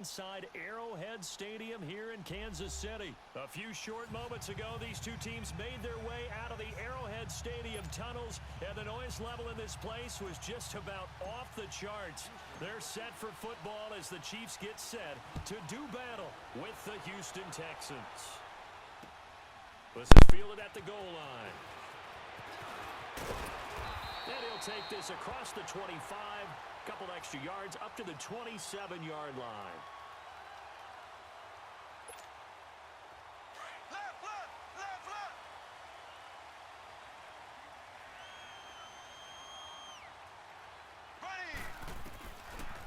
Inside Arrowhead Stadium here in Kansas City. A few short moments ago, these two teams made their way out of the Arrowhead Stadium tunnels, and the noise level in this place was just about off the charts. They're set for football as the Chiefs get set to do battle with the Houston Texans. This is fielded at the goal line. And he'll take this across the 25. Couple extra yards up to the 27-yard line.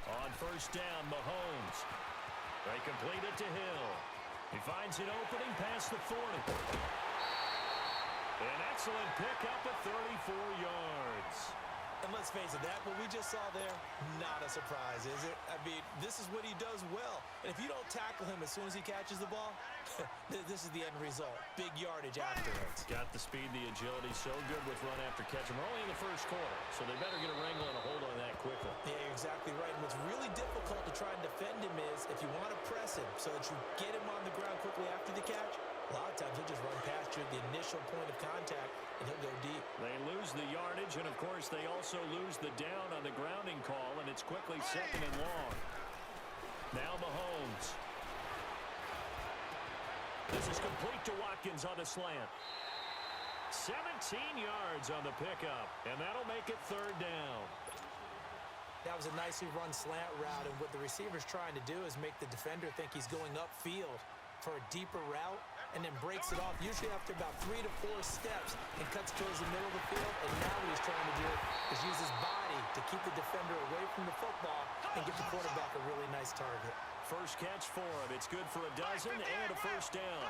On first down, Mahomes. They complete it to Hill. He finds an opening past the 40. An excellent pickup at 34 yards. And let's face it, that what we just saw there, not a surprise, is it? I mean, this is what he does well. And if you don't tackle him as soon as he catches the ball, this is the end result. Big yardage afterwards. Got the speed, the agility, so good with run after catch. And we're only in the first quarter, so they better get a wrangle and a hold on that quickly. Yeah, you're exactly right. And what's really difficult to try and defend him is if you want to press him so that you get him on the ground quickly after the catch, a lot of times he'll just run past you at the initial point of contact, and he'll go deep. They lose the yardage, and, of course, they also lose the down on the grounding call, and it's quickly second and long. Now Mahomes. This is complete to Watkins on the slant. 17 yards on the pickup, and that'll make it third down. That was a nicely run slant route, and what the receiver's trying to do is make the defender think he's going upfield for a deeper route, and then breaks it off, usually after about 3 to 4 steps, and cuts towards the middle of the field. And now what he's trying to do is use his body to keep the defender away from the football and give the quarterback a really nice target. First catch for him. It's good for a dozen and a first down.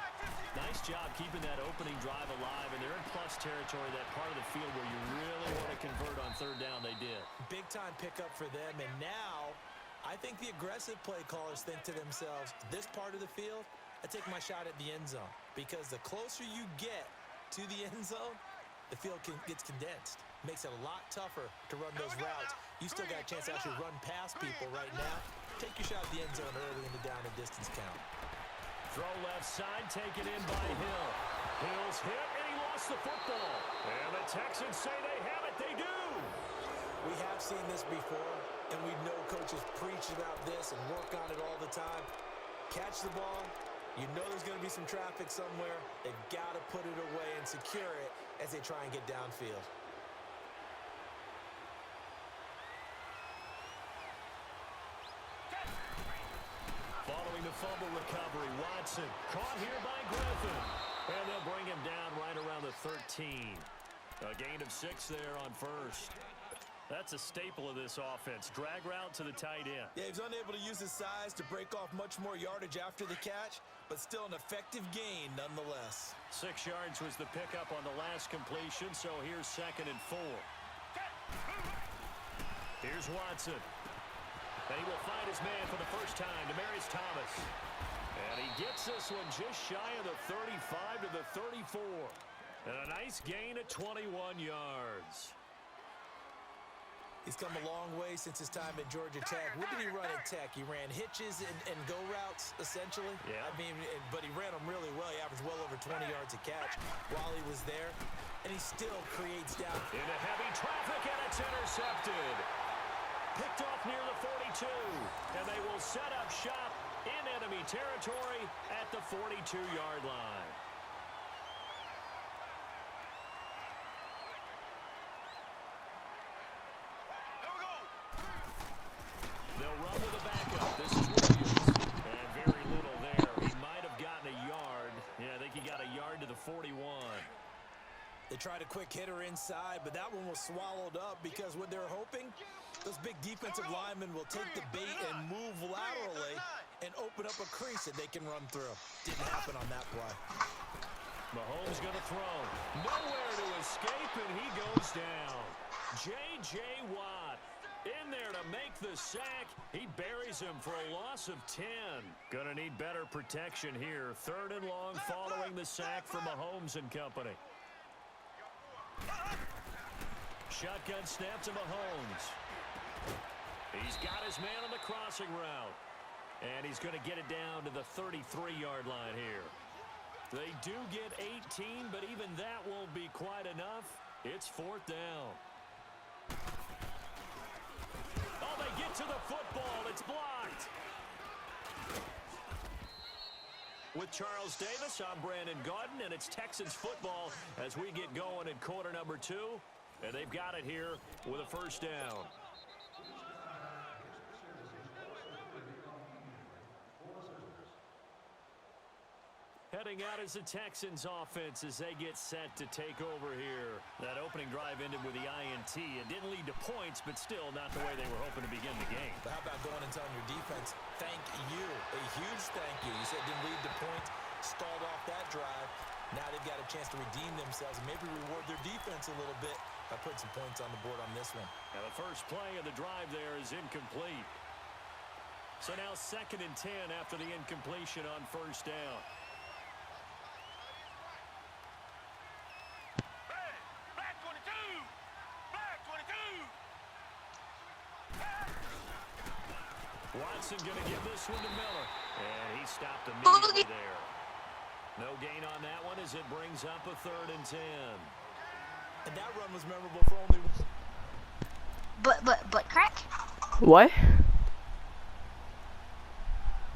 Nice job keeping that opening drive alive, and they're in plus territory, that part of the field where you really want to convert on third down. They did. Big-time pickup for them, and now I think the aggressive play callers think to themselves, this part of the field, I take my shot at the end zone, because the closer you get to the end zone, the field gets condensed. Makes it a lot tougher to run those routes. You still got a chance to actually run past people right now. Take your shot at the end zone early in the down and distance count. Throw left side, taken in by Hill. Hill's hit, and he lost the football. And the Texans say they have it. They do. We have seen this before, and we know coaches preach about this and work on it all the time. Catch the ball. You know there's going to be some traffic somewhere. They've got to put it away and secure it as they try and get downfield. Following the fumble recovery, Watson caught here by Griffin. And they'll bring him down right around the 13. A gain of 6 there on first. That's a staple of this offense. Drag route to the tight end. Yeah, he's unable to use his size to break off much more yardage after the catch, but still an effective gain nonetheless. 6 yards was the pickup on the last completion, so here's 2nd and 4. Here's Watson. And he will find his man for the first time, Demaryius Thomas. And he gets this one just shy of the 35 to the 34. And a nice gain at 21 yards. He's come a long way since his time at Georgia Tech. What did he run at Tech? He ran hitches and go routes, essentially. Yeah. I mean, but he ran them really well. He averaged well over 20 yards a catch while he was there. And he still creates down. Into heavy traffic, and it's intercepted. Picked off near the 42. And they will set up shop in enemy territory at the 42-yard line. They'll run with a backup. This is Williams. And very little there. He might have gotten a yard. Yeah, I think he got a yard to the 41. They tried a quick hitter inside, but that one was swallowed up because what they're hoping, those big defensive linemen will take the bait and move laterally and open up a crease that they can run through. Didn't happen on that play. Mahomes going to throw. Nowhere to escape, and he goes down. J.J. Watt in there to make the sack. He buries him for a loss of 10. Going to need better protection here. 3rd and long following the sack from Mahomes and company. Shotgun snap to Mahomes. He's got his man on the crossing route. And he's going to get it down to the 33-yard line here. They do get 18, but even that won't be quite enough. It's 4th down. Oh, they get to the football. It's blocked. With Charles Davis, I'm Brandon Gaudin, and it's Texans football as we get going in quarter number 2. And they've got it here with a 1st down. Heading out is the Texans offense as they get set to take over here. That opening drive ended with the INT. It didn't lead to points, but still not the way they were hoping to begin the game. But how about going and telling your defense, thank you, a huge thank you. You said it didn't lead to points, stalled off that drive. Now they've got a chance to redeem themselves and maybe reward their defense a little bit by putting some points on the board on this one. Now the first play of the drive there is incomplete. So now 2nd and 10 after the incompletion on 1st down. Watson going to give this one to Miller. And he stopped immediately there. No gain on that one as it brings up a 3rd and 10. And that run was memorable for only... But crack? What?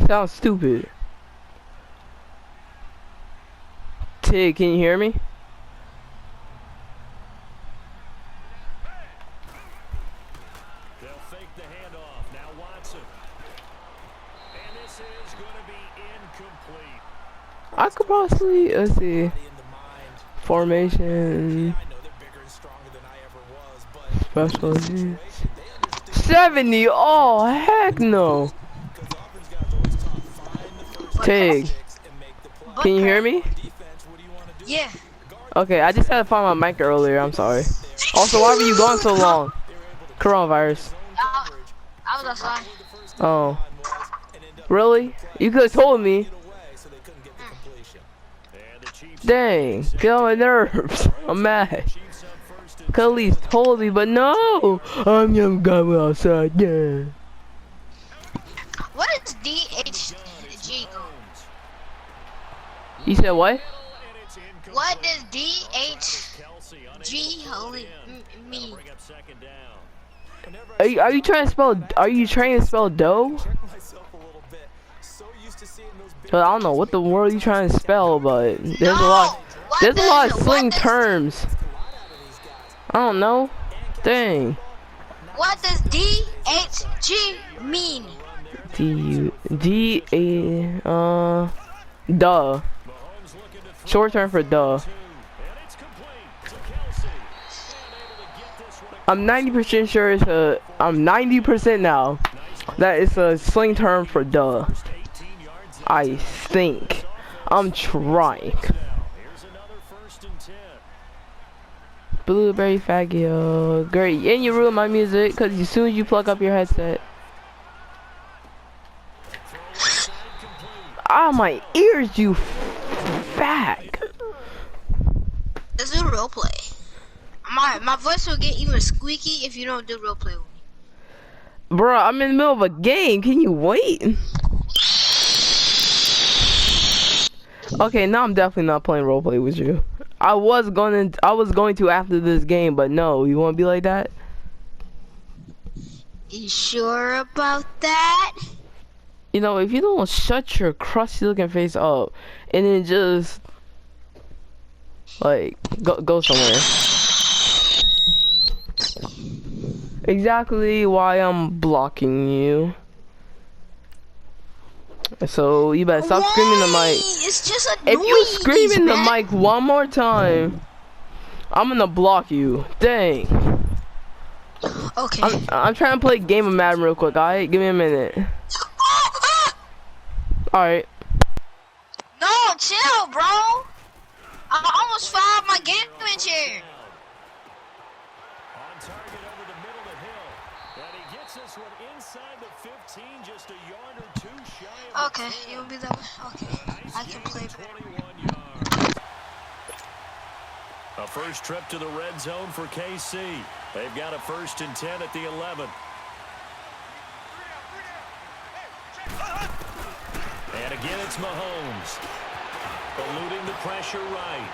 Sounds stupid. Tig, can you hear me? They'll fake the handoff. Now Watson. And this is going to be incomplete. I could possibly, let's see, formation, special teams. 70, oh heck no. Tig, can you hear me? Yeah. Okay, I just had to find my mic earlier, I'm sorry. Also, why were you gone so long? Coronavirus. I was outside. Oh. Really? You could have told me. Dang, get on my nerves. I'm mad. Could at least told me, but no. I'm young guy outside. Yeah. What is DHG? You said what? What does DHG mean? Are you trying to spell? Are you trying to spell dough? Cause I don't know what the world you trying to spell, but there's a lot. There's a lot of slang terms. I don't know. Dang. What does DHG mean? Duh. Short term for duh. I'm 90% sure it's a. I'm 90% now that it's a slang term for duh. I think. I'm trying. Blueberry faggot. Great. And you ruin my music because as soon as you plug up your headset. Ah, my ears, you fag. Let's do roleplay. My voice will get even squeaky if you don't do roleplay with me. Bruh, I'm in the middle of a game. Can you wait? Okay, now I'm definitely not playing roleplay with you. I was going to after this game, but no, you want to be like that? You sure about that? You know, if you don't shut your crusty looking face up and then just like go somewhere. Exactly why I'm blocking you. So you better stop screaming in the mic. It's just a If you scream in the mic one more time, I'm gonna block you. Dang. Okay. I'm trying to play a game of Madden real quick. Alright, give me a minute. Alright. No, chill, bro. I almost fouled my gaming chair. On target over the middle of the hill. And he gets this one inside the 15, just a yard or two shy of Okay, you'll be that way. Okay, I can play better. 21 yards. A first trip to the red zone for KC. They've got a 1st and 10 at the 11. again, it's Mahomes. Eluding the pressure right.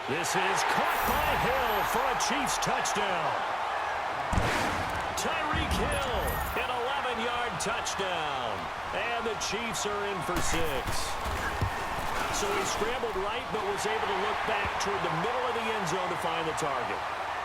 This is caught by Hill for a Chiefs touchdown. Tyreek Hill, an 11-yard touchdown. And the Chiefs are in for 6. So he scrambled right, but was able to look back toward the middle of the end zone to find the target.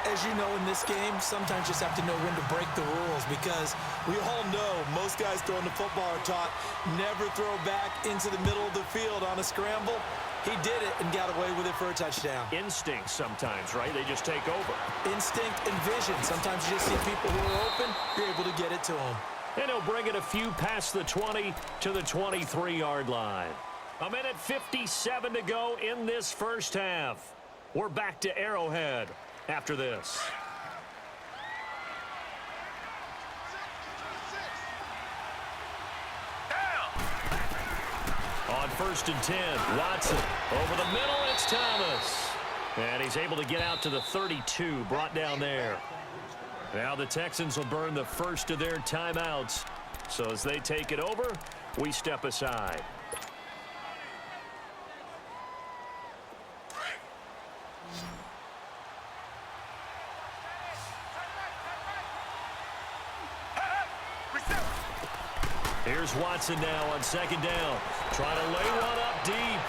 As you know, in this game, sometimes you just have to know when to break the rules, because we all know most guys throwing the football are taught never throw back into the middle of the field on a scramble. He did it and got away with it for a touchdown. Instinct sometimes, right? They just take over. Instinct and vision. Sometimes you just see people who are open, you're able to get it to them. And he'll bring it a few past the 20 to the 23-yard line. A minute 57 to go in this first half. We're back to Arrowhead after this. On 1st and 10, Watson. Over the middle, it's Thomas. And he's able to get out to the 32, brought down there. Now the Texans will burn the first of their timeouts. So as they take it over, we step aside. Here's Watson now on 2nd down. Trying to lay one up deep.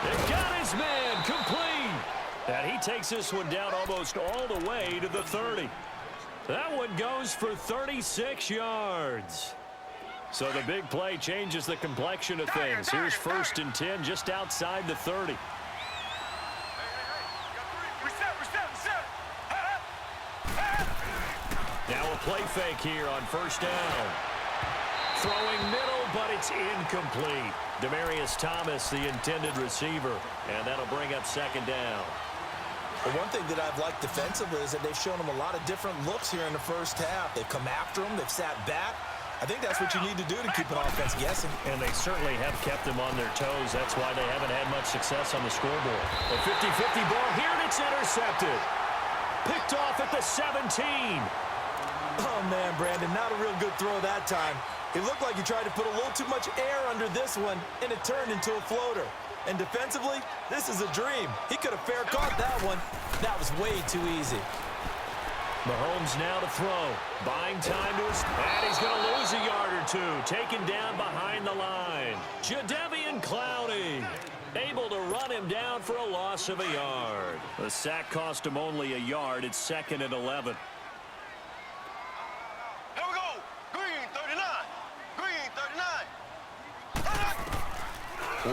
They got his man complete. And he takes this one down almost all the way to the 30. That one goes for 36 yards. So the big play changes the complexion of things. Here's 1st and 10 just outside the 30. Now a play fake here on 1st down. Throwing middle, but it's incomplete. Demaryius Thomas, the intended receiver, and that'll bring up 2nd down. Well, one thing that I've liked defensively is that they've shown them a lot of different looks here in the first half. They've come after them. They've sat back. I think that's what you need to do to keep an offense guessing. And they certainly have kept them on their toes. That's why they haven't had much success on the scoreboard. A 50-50 ball here, and it's intercepted. Picked off at the 17. Oh, man, Brandon, not a real good throw that time. It looked like he tried to put a little too much air under this one, and it turned into a floater. And defensively, this is a dream. He could have fair caught that one. That was way too easy. Mahomes now to throw. Buying time to his... And he's going to lose a yard or two. Taken down behind the line. Jadeveon Clowney able to run him down for a loss of a yard. The sack cost him only a yard. It's 2nd and 11. Here we go. Green 39. Green 39.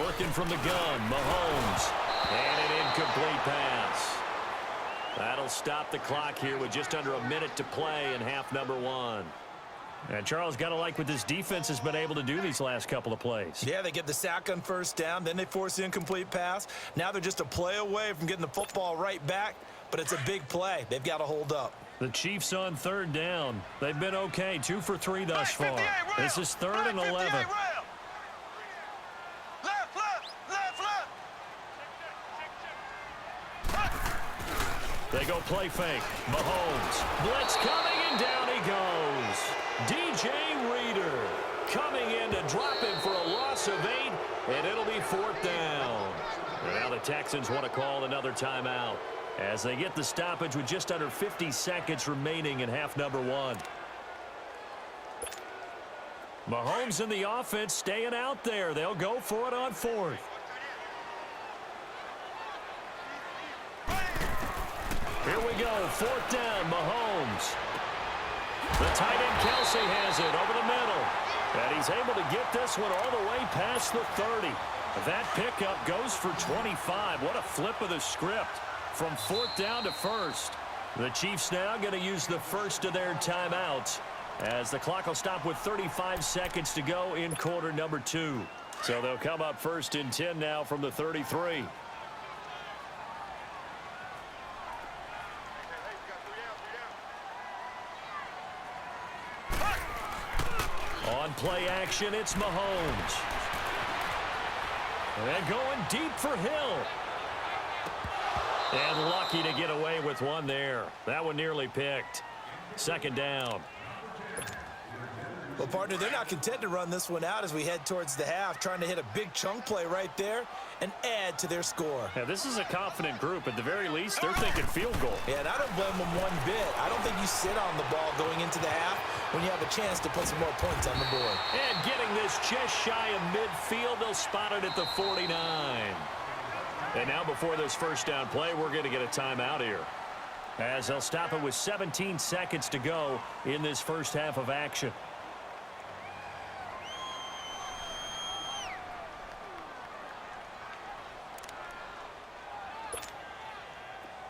Working from the gun, Mahomes. And an incomplete pass. That'll stop the clock here with just under a minute to play in half number 1. And Charles, got to like what this defense has been able to do these last couple of plays. Yeah, they get the sack on 1st down, then they force the incomplete pass. Now they're just a play away from getting the football right back, but it's a big play. They've got to hold up. The Chiefs on 3rd down. They've been okay, 2 for 3 thus far. This is 3rd and 11. They go play fake. Mahomes. Blitz coming, and down he goes. DJ Reader coming in to drop him for a loss of 8, and it'll be 4th down. And now the Texans want to call another timeout as they get the stoppage with just under 50 seconds remaining in half number 1. Mahomes and the offense staying out there. They'll go for it on 4th. Here we go, 4th down, Mahomes. The tight end Kelsey has it over the middle. And he's able to get this one all the way past the 30. That pickup goes for 25. What a flip of the script from 4th down to 1st. The Chiefs now going to use the first of their timeouts as the clock will stop with 35 seconds to go in quarter number 2. So they'll come up 1st and 10 now from the 33. On play action, it's Mahomes. And going deep for Hill. And lucky to get away with one there. That one nearly picked. 2nd down. Well, partner, they're not content to run this one out as we head towards the half, trying to hit a big chunk play right there and add to their score. Yeah, this is a confident group. At the very least, they're thinking field goal. Yeah, and I don't blame them one bit. I don't think you sit on the ball going into the half when you have a chance to put some more points on the board. And getting this just shy of midfield, they'll spot it at the 49. And now before this first down play, we're going to get a timeout here, as they'll stop it with 17 seconds to go in this first half of action.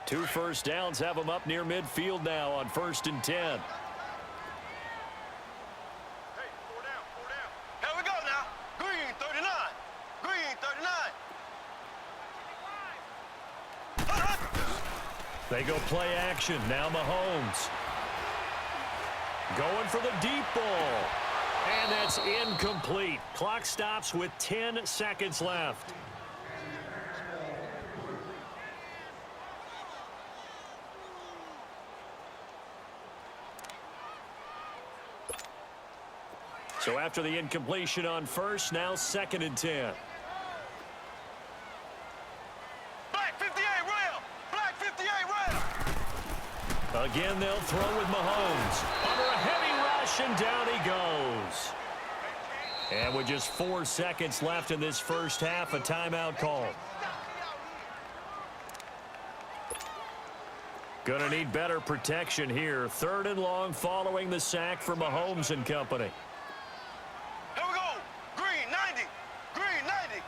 Two first downs have them up near midfield now on 1st and 10. Hey, 4 down, 4 down. Here we go now. Green 39. Green 39. They go play action. Now Mahomes. Going for the deep ball. And that's incomplete. Clock stops with 10 seconds left. So after the incompletion on first, now 2nd and 10. Black 58 rail. Black 58 rail. Again, they'll throw with Mahomes. Under a heavy rush, and down he goes. And with just 4 seconds left in this first half, a timeout call. Gonna need better protection here. 3rd and long following the sack for Mahomes and company. Here we go. Green 90. Green 90.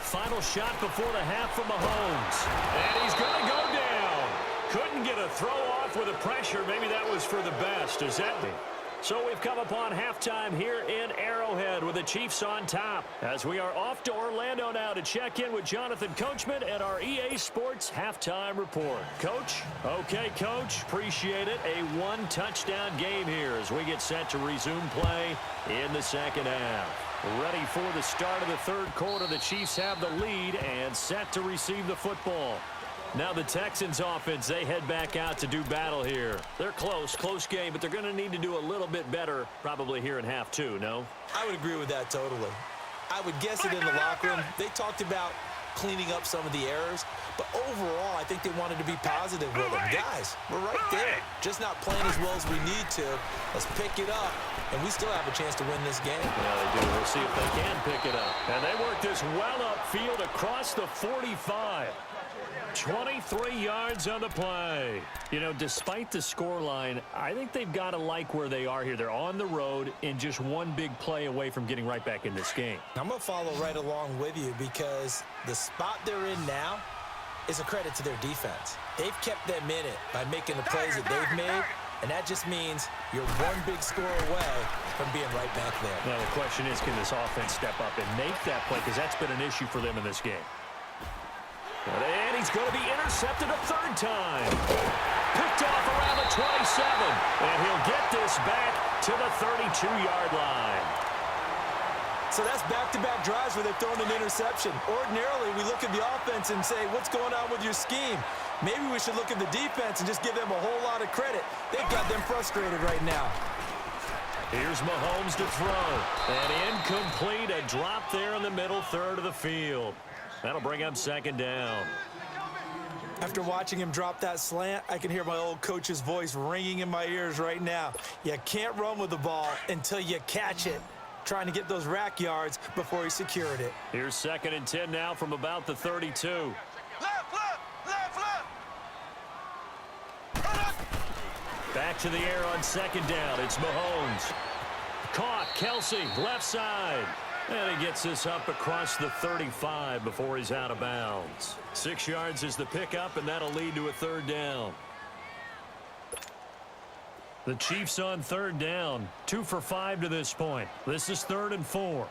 Final shot before the half for Mahomes. And he's going to go down. Couldn't get a throw off with the pressure. Maybe that was for the best. Is that me? So we've come upon halftime here in Arrowhead with the Chiefs on top, as we are off to Orlando now to check in with Jonathan Coachman at our EA Sports Halftime Report. Coach? Okay, Coach. Appreciate it. A 1-touchdown game here as we get set to resume play in the second half. Ready for the start of the 3rd quarter. The Chiefs have the lead and set to receive the football. Now the Texans offense, they head back out to do battle here. They're close game, but they're going to need to do a little bit better probably here in half 2, no? I would agree with that totally. I would guess it in the locker room. They talked about cleaning up some of the errors, but overall, I think they wanted to be positive with them. Guys, we're right there. Just not playing as well as we need to. Let's pick it up, and we still have a chance to win this game. Yeah, they do. We'll see if they can pick it up. And they work this well upfield across the 45. 23 yards on the play. You know, despite the scoreline, I think they've got to like where they are here. They're on the road and just one big play away from getting right back in this game. I'm going to follow right along with you because the spot they're in now is a credit to their defense. They've kept them in it by making the plays that they've made, and that just means you're one big score away from being right back there. Now, the question is, can this offense step up and make that play? Because that's been an issue for them in this game. And he's going to be intercepted a 3rd time. Picked off around the 27. And he'll get this back to the 32-yard line. So that's back-to-back drives where they've thrown an interception. Ordinarily, we look at the offense and say, what's going on with your scheme? Maybe we should look at the defense and just give them a whole lot of credit. They've got them frustrated right now. Here's Mahomes to throw. And incomplete, a drop there in the middle 3rd of the field. That'll bring up 2nd down. After watching him drop that slant, I can hear my old coach's voice ringing in my ears right now. You can't run with the ball until you catch it. Trying to get those rack yards before he secured it. Here's 2nd and 10 now from about the 32. Left, left, left, left. Back to the air on 2nd down. It's Mahomes. Caught. Kelsey, left side. And he gets this up across the 35 before he's out of bounds. 6 yards is the pickup, and that'll lead to a 3rd down. The Chiefs on 3rd down. 2 for 5 to this point. This is 3rd and 4.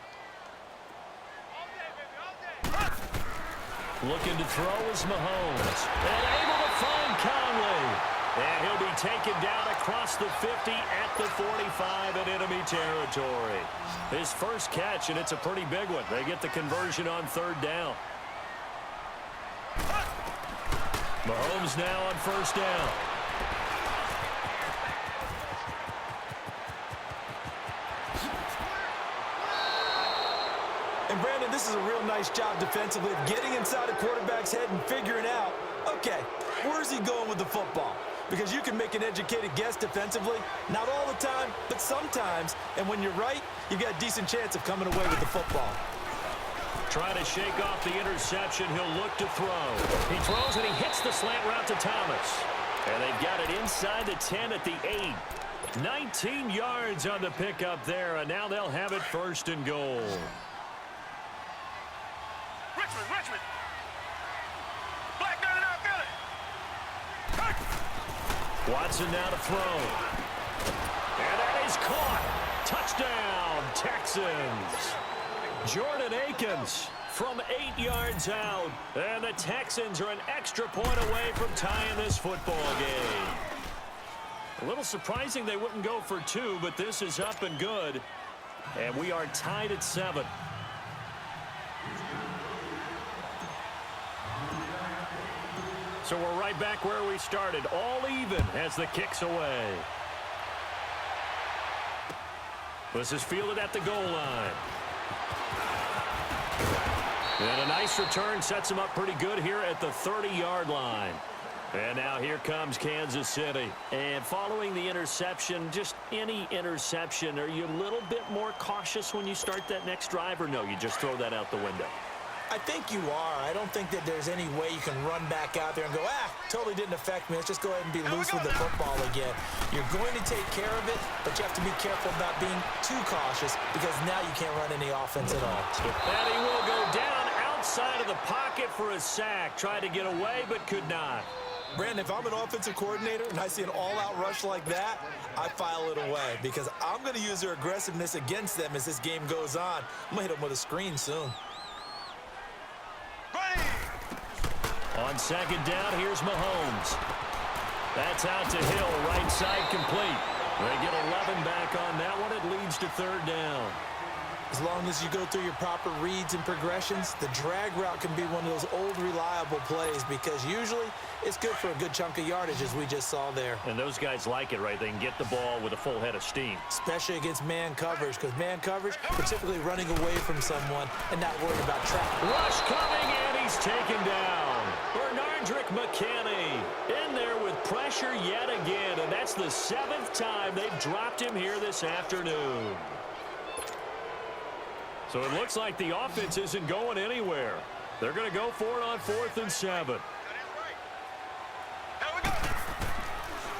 Looking to throw is Mahomes. And able to find Conley. And he'll be taken down across the 50 at the 45 in enemy territory. His first catch, and it's a pretty big one. They get the conversion on 3rd down. Mahomes now on 1st down. this is a real nice job defensively of getting inside a quarterback's head and figuring out, okay, where's he going with the football? Because you can make an educated guess defensively, not all the time, but sometimes. And when you're right, you've got a decent chance of coming away with the football. Trying to shake off the interception. He'll look to throw. He throws and he hits the slant route to Thomas. And they've got it inside the 10 at the 8. 19 yards on the pickup there, and now they'll have it 1st and goal. Richmond. Black 99 Philly. Watson now to throw. And that is caught. Touchdown, Texans. Jordan Akins from 8 yards out. And the Texans are an extra point away from tying this football game. A little surprising they wouldn't go for 2, but this is up and good. And we are tied at 7. So we're right back where we started, all even as the kick's away. This is fielded at the goal line. And a nice return sets him up pretty good here at the 30-yard line. And now here comes Kansas City. And following the interception, just any interception, are you a little bit more cautious when you start that next drive, or no, you just throw that out the window? I think you are. I don't think that there's any way you can run back out there and go, totally didn't affect me. Let's just go ahead and be loose with the football again. You're going to take care of it, but you have to be careful about being too cautious because now you can't run any offense at all. And he will go down outside of the pocket for a sack. Tried to get away, but could not. Brandon, if I'm an offensive coordinator and I see an all-out rush like that, I file it away because I'm going to use their aggressiveness against them as this game goes on. I'm going to hit them with a screen soon. On 2nd down, here's Mahomes. That's out to Hill, right side complete. They get 11 back on that one. It leads to 3rd down. As long as you go through your proper reads and progressions, the drag route can be one of those old reliable plays because usually it's good for a good chunk of yardage as we just saw there. And those guys like it, right? They can get the ball with a full head of steam. Especially against man coverage because man coverage, particularly running away from someone and not worrying about traffic. Rush coming and he's taken down. Bernardrick McKinney in there with pressure yet again. And that's the 7th time they've dropped him here this afternoon. So it looks like the offense isn't going anywhere. They're going to go for it on 4th and 7.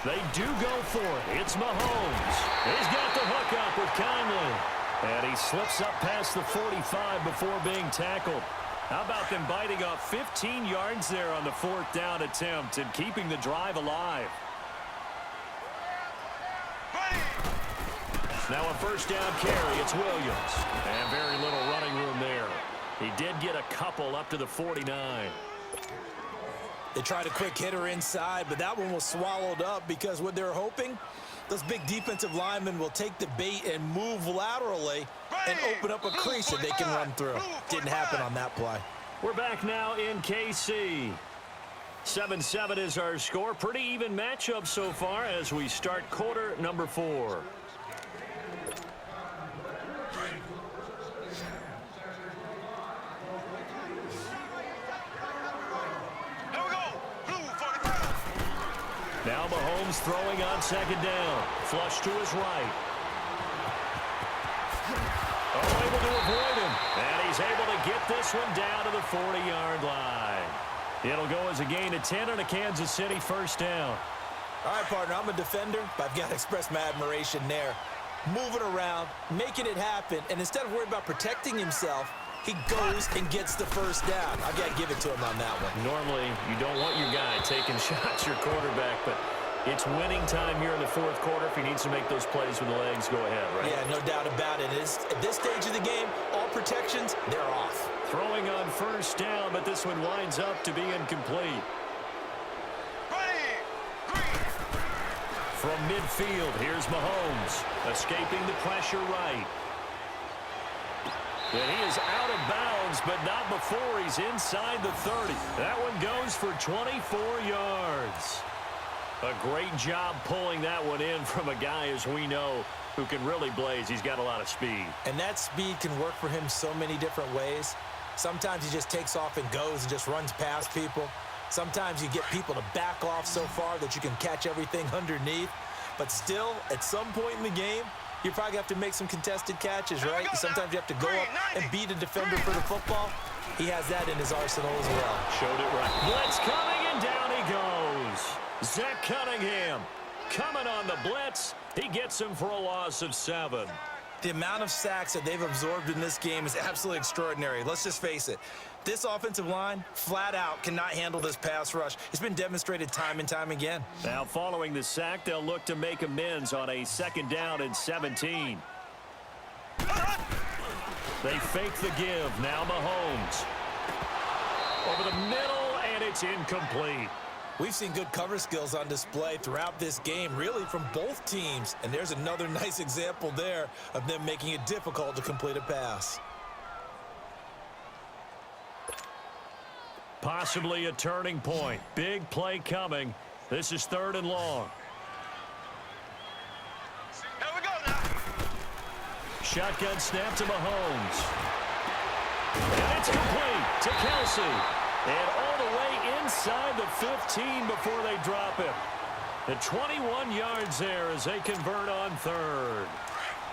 They do go for it. It's Mahomes. He's got the hook up with Conley. And he slips up past the 45 before being tackled. How about them biting off 15 yards there on the 4th down attempt and keeping the drive alive? Now a 1st down carry. It's Williams. And very little running room there. He did get a couple up to the 49. They tried a quick hitter inside, but that one was swallowed up because what they're hoping, those big defensive linemen will take the bait and move laterally and open up a crease that they can run through. Didn't happen on that play. We're back now in KC. 7-7 is our score. Pretty even matchup so far as we start quarter number 4. Now Mahomes throwing on 2nd down. Flush to his right. Oh, able to avoid him. And he's able to get this one down to the 40-yard line. It'll go as a gain of 10 on a Kansas City 1st down. All right, partner, I'm a defender, but I've got to express my admiration there. Moving around, making it happen, and instead of worrying about protecting himself, he goes and gets the 1st down. I've got to give it to him on that one. Normally, you don't want your guy taking shots, your quarterback, but it's winning time here in the 4th quarter. If he needs to make those plays with the legs, go ahead, right? Yeah, no doubt about it. At this stage of the game, all protections, they're off. Throwing on 1st down, but this one winds up to be incomplete. From midfield, here's Mahomes, escaping the pressure right. And he is out of bounds, but not before he's inside the 30. That one goes for 24 yards. A great job pulling that one in from a guy, as we know, who can really blaze. He's got a lot of speed. And that speed can work for him so many different ways. Sometimes he just takes off and goes and just runs past people. Sometimes you get people to back off so far that you can catch everything underneath. But still, at some point in the game, you probably have to make some contested catches, right? Sometimes you have to go up and beat a defender for the football. He has that in his arsenal as well. Showed it right. Blitz coming, and down he goes. Zach Cunningham coming on the blitz. He gets him for a loss of 7. The amount of sacks that they've absorbed in this game is absolutely extraordinary. Let's just face it. This offensive line, flat out, cannot handle this pass rush. It's been demonstrated time and time again. Now, following the sack, they'll look to make amends on a 2nd down and 17. They fake the give. Now Mahomes. Over the middle, and it's incomplete. We've seen good cover skills on display throughout this game, really from both teams. And there's another nice example there of them making it difficult to complete a pass. Possibly a turning point. Big play coming. This is 3rd and long. Here we go now. Shotgun snap to Mahomes. And it's complete to Kelsey. And all the way inside the 15 before they drop him. The 21 yards there as they convert on 3rd.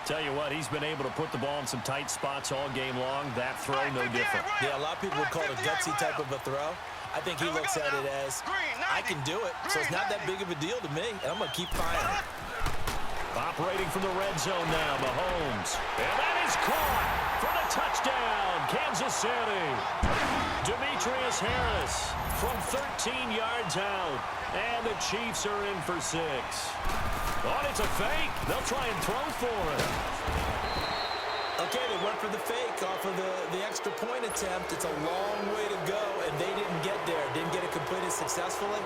Tell you what, he's been able to put the ball in some tight spots all game long. That throw, no different. Yeah, a lot of people would call it a gutsy type of a throw. I think he looks at it as, I can do it, so it's not that big of a deal to me, and I'm going to keep firing. Operating from the red zone now, Mahomes. And that is caught for the touchdown, Kansas City. Demetrius Harris from 13 yards out, and the Chiefs are in for 6. Oh, it's a fake. They'll try and throw for it. Okay, they went for the fake off of the extra point attempt. It's a long way to go, and they didn't get there. Didn't get it completed successfully.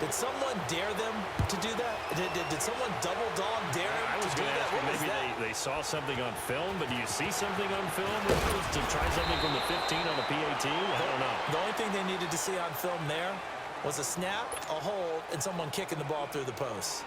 Did someone dare them to do that? Did someone double dog dare them I was to do going to that? ask you, What was maybe that? they saw something on film, but do you see something on film to try something from the 15 on the PAT? I don't know. The only thing they needed to see on film there was a snap, a hold, and someone kicking the ball through the post.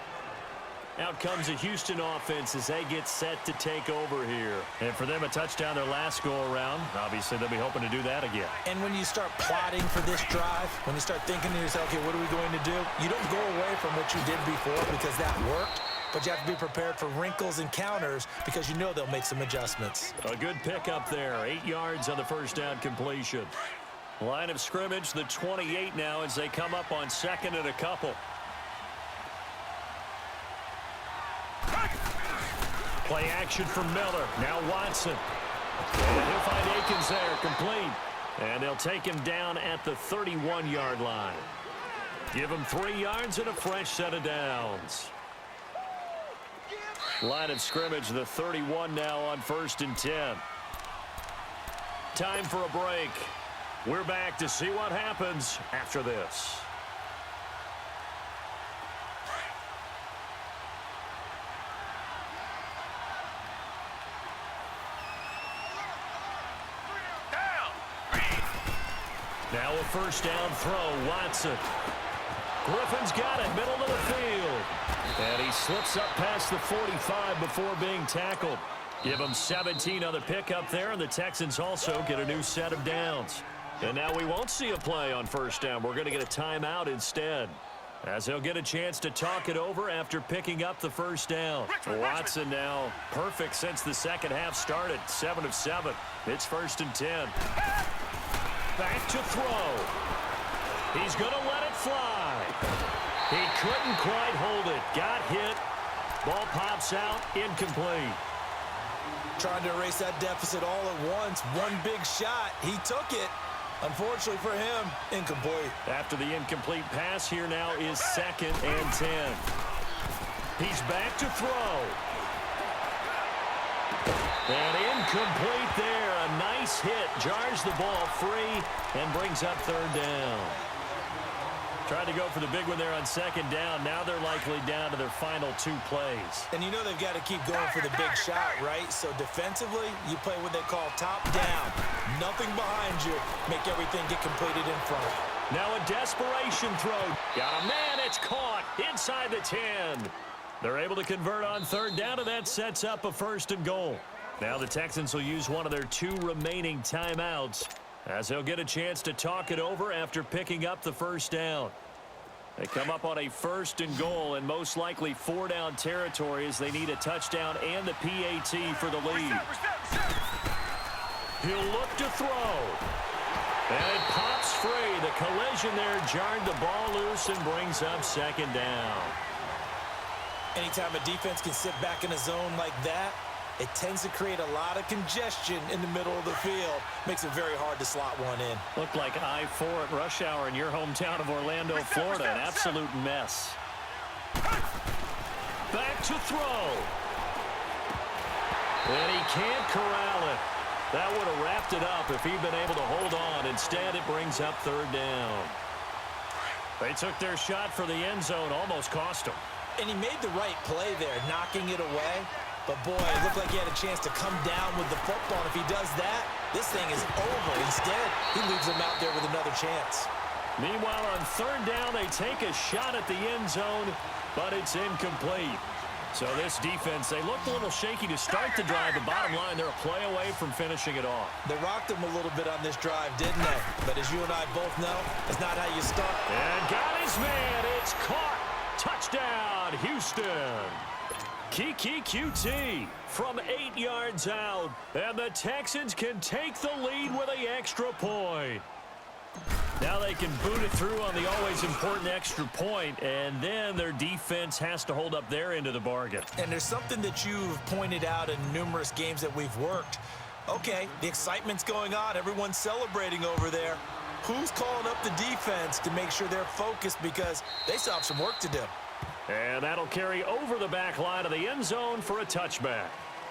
Out comes the Houston offense as they get set to take over here. And for them, a touchdown their last go-around. Obviously, they'll be hoping to do that again. And when you start plotting for this drive, when you start thinking to yourself, okay, what are we going to do? You don't go away from what you did before because that worked, but you have to be prepared for wrinkles and counters because you know they'll make some adjustments. A good pickup there. 8 yards on the first down completion. Line of scrimmage, the 28 now as they come up on 2nd and a couple. Play action from Miller. Now Watson. And he'll find Akins there, complete. And they'll take him down at the 31-yard line. Give him 3 yards and a fresh set of downs. Line of scrimmage, the 31 now on 1st and 10. Time for a break. We're back to see what happens after this. Now a first down throw, Watson. Griffin's got it, middle of the field. And he slips up past the 45 before being tackled. Give him 17 on the pickup there, and the Texans also get a new set of downs. And now we won't see a play on first down. We're going to get a timeout instead, as they'll get a chance to talk it over after picking up the first down. Watson now perfect since the second half started, 7 of 7. It's 1st and 10. Back to throw. He's going to let it fly. He couldn't quite hold it. Got hit. Ball pops out. Incomplete. Trying to erase that deficit all at once. One big shot. He took it. Unfortunately for him, incomplete. After the incomplete pass, here now is 2nd and 10. He's back to throw. And incomplete there. A nice hit. Jars the ball free and brings up 3rd down. Tried to go for the big one there on 2nd down. Now they're likely down to their final 2 plays. And you know they've got to keep going for the big shot, right? So defensively, you play what they call top down. Nothing behind you. Make everything get completed in front. Now a desperation throw. Got a man. It's caught inside the 10. They're able to convert on 3rd down, and that sets up a 1st and goal. Now the Texans will use one of their 2 remaining timeouts as they'll get a chance to talk it over after picking up the first down. They come up on a 1st and goal and most likely 4-down territory as they need a touchdown and the PAT for the lead. He'll look to throw. And it pops free. The collision there jarred the ball loose and brings up 2nd down. Anytime a defense can sit back in a zone like that, it tends to create a lot of congestion in the middle of the field. Makes it very hard to slot one in. Looked like I-4 at rush hour in your hometown of Orlando, Florida. An absolute mess. Back to throw. And he can't corral it. That would have wrapped it up if he'd been able to hold on. Instead, it brings up 3rd down. They took their shot for the end zone, almost cost him. And he made the right play there, knocking it away. But, boy, it looked like he had a chance to come down with the football. And if he does that, this thing is over. Instead, he leaves him out there with another chance. Meanwhile, on 3rd down, they take a shot at the end zone, but it's incomplete. So this defense, they looked a little shaky to start the drive. The bottom line, they're a play away from finishing it off. They rocked him a little bit on this drive, didn't they? But as you and I both know, it's not how you start. And got his man. It's caught. Touchdown, Houston. Kiki QT from 8 yards out. And the Texans can take the lead with an extra point. Now they can boot it through on the always important extra point, and then their defense has to hold up their end of the bargain. And there's something that you've pointed out in numerous games that we've worked. Okay, the excitement's going on. Everyone's celebrating over there. Who's calling up the defense to make sure they're focused because they still have some work to do? And that'll carry over the back line of the end zone for a touchback.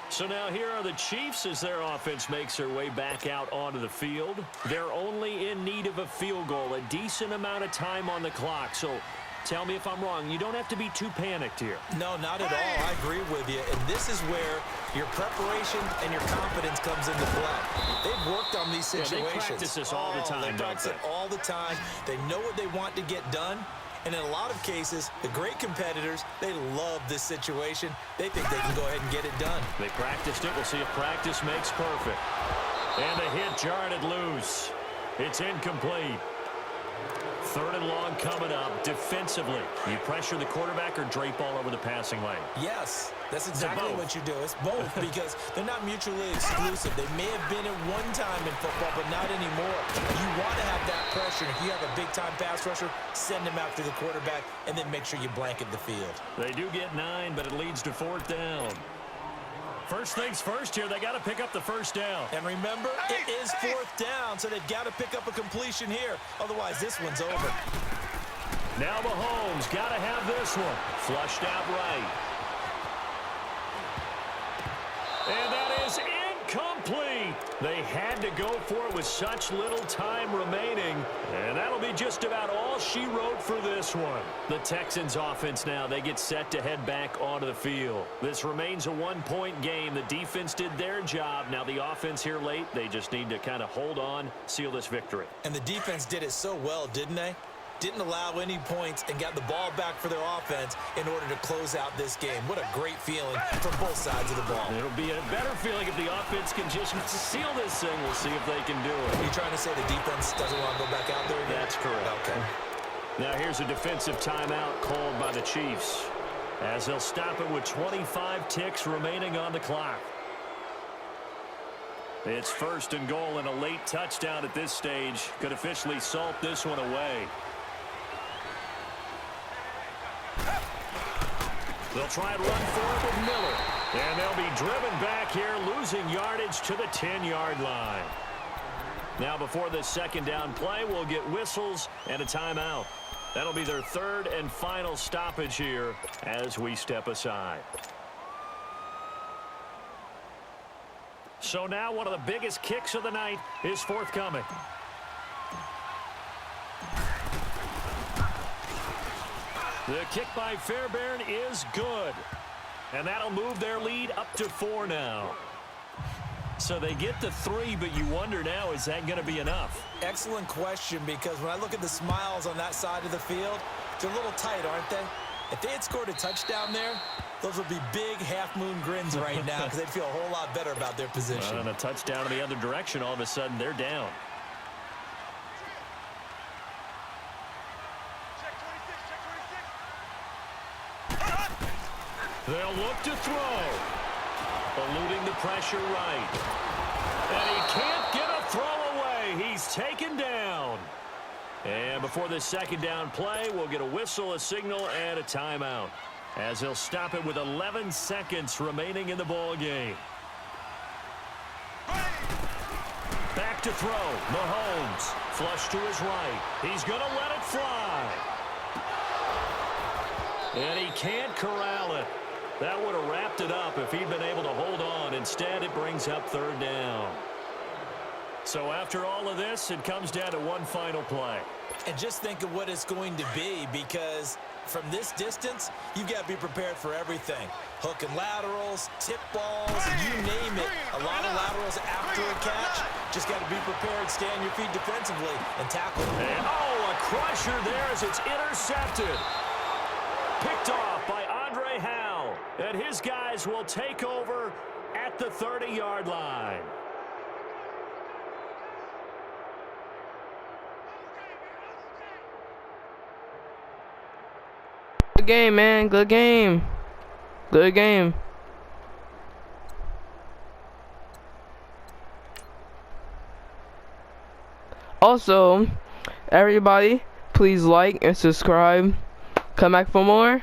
So now here are the Chiefs as their offense makes their way back out onto the field. They're only in need of a field goal, a decent amount of time on the clock. So tell me if I'm wrong. You don't have to be too panicked here. No, not at all. I agree with you. And this is where your preparation and your confidence comes into play. They've worked on these situations. Yeah, they practice this all the time, They practice it all the time. They know what they want to get done. And in a lot of cases, the great competitors, they love this situation. They think they can go ahead and get it done. They practiced it. We'll see if practice makes perfect. And the hit jarred it loose. It's incomplete. 3rd and long coming up. Defensively, you pressure the quarterback or drape all over the passing lane? Yes, that's exactly what you do. It's both because they're not mutually exclusive. They may have been at one time in football, but not anymore. You want to have that pressure. If you have a big-time pass rusher, send him after the quarterback and then make sure you blanket the field. They do get 9, but it leads to 4th down. First things first here, they got to pick up the first down. And remember, it is 4th down, so they've got to pick up a completion here. Otherwise, this one's over. Now Mahomes got to have this one. Flushed out right. And that is incomplete. They had to go for it with such little time remaining. And that'll be just about all she wrote for this one. The Texans offense now, they get set to head back onto the field. This remains a 1-point game. The defense did their job. Now the offense here late, they just need to kind of hold on, seal this victory. And the defense did it so well, didn't they? Didn't allow any points and got the ball back for their offense in order to close out this game. What a great feeling from both sides of the ball. It'll be a better feeling if the offense can just seal this thing. We'll see if they can do it. Are you trying to say the defense doesn't want to go back out there again? That's correct. Okay. Now here's a defensive timeout called by the Chiefs as they'll stop it with 25 ticks remaining on the clock. It's 1st and goal, and a late touchdown at this stage could officially salt this one away. They'll try and run for it with Miller. And they'll be driven back here, losing yardage to the 10-yard line. Now before this 2nd down play, we'll get whistles and a timeout. That'll be their 3rd and final stoppage here as we step aside. So now one of the biggest kicks of the night is forthcoming. The kick by Fairbairn is good. And that'll move their lead up to 4 now. So they get to 3, but you wonder now, is that going to be enough? Excellent question, because when I look at the smiles on that side of the field, they're a little tight, aren't they? If they had scored a touchdown there, those would be big half-moon grins right now because they'd feel a whole lot better about their position. And a touchdown in the other direction, all of a sudden they're down. They'll look to throw. Eluding the pressure right. And he can't get a throw away. He's taken down. And before this second down play, we'll get a whistle, a signal, and a timeout, as he'll stop it with 11 seconds remaining in the ball game. Back to throw. Mahomes. Flush to his right. He's going to let it fly. And he can't corral it. That would have wrapped it up if he'd been able to hold on. Instead, it brings up third down. So after all of this, it comes down to one final play. And just think of what it's going to be, because from this distance, you've got to be prepared for everything. Hook and laterals, tip balls, you name it. A lot of laterals after a catch. Just got to be prepared, stay on your feet defensively, and tackle. And, oh, a crusher there as it's intercepted. Picked off by Andre Howe. And his guys will take over at the 30-yard line. Good game, man. Good game. Good game. Also, everybody, please like and subscribe. Come back for more.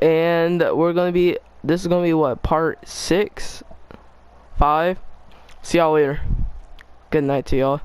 And this is gonna be what, part 6? 5? See y'all later. Good night to y'all.